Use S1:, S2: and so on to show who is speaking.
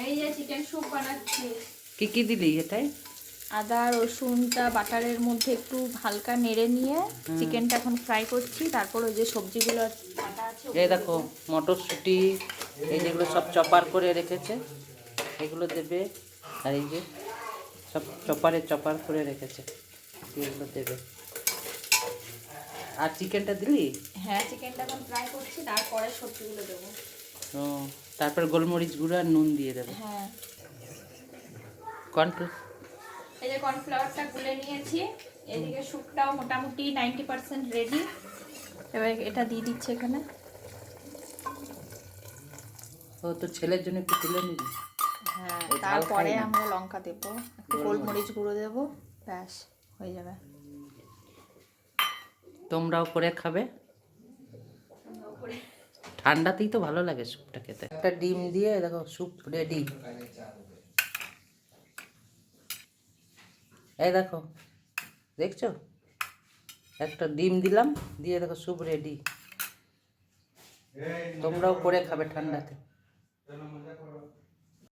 S1: এই যে chicken soup বানাচ্ছি।
S2: কি দিলি এটাই?
S1: আদা রসুনটা বাটারের মধ্যে একটু হালকা নেড়ে নিয়ে চিকেনটা এখন ফ্রাই করছি, তারপর ওই যে সবজিগুলো কাটা আছে
S2: এই দেখো মটরশুঁটি, এই যেগুলো সব চপার করে রেখেছে এগুলো দেবে, আর এই যে সব চপার করে রেখেছে এগুলো দেবে। আর চিকেনটা দিলি?
S1: হ্যাঁ, চিকেনটা এখন ফ্রাই করছি, তারপরে সবজিগুলো দেবো।
S2: ও, তারপর গোলমরিচ গুঁড়ো আর নুন দিয়ে দেবে।
S1: হ্যাঁ,
S2: কর্নফ্লাওয়ার।
S1: এই যে কর্নফ্লাওয়ারটা গুলে নিয়েছি, এদিকে স্যুপটাও মোটামুটি 90% রেডি। এবার এটা দিয়ে দিচ্ছি এখানে।
S2: ও, তো ছেলের জন্য একটু তুলে নিবি।
S1: হ্যাঁ,
S2: ও ঝাল
S1: তারপরে
S2: খায় না।
S1: আমরা লঙ্কা দেবো, একটু গোলমরিচ গুঁড়ো দেবো, ব্যাস হয়ে যাবে।
S2: তোমরাও করে খাবে, ঠান্ডাতেই তো ভালো লাগে স্যুপটা খেতে। একটা ডিম দিয়ে দেখো স্যুপ রেডি। এই দেখো, দেখছো, একটা ডিম দিলাম, দিয়ে দেখো স্যুপ রেডি। তোমরাও করে খাবে ঠান্ডাতে।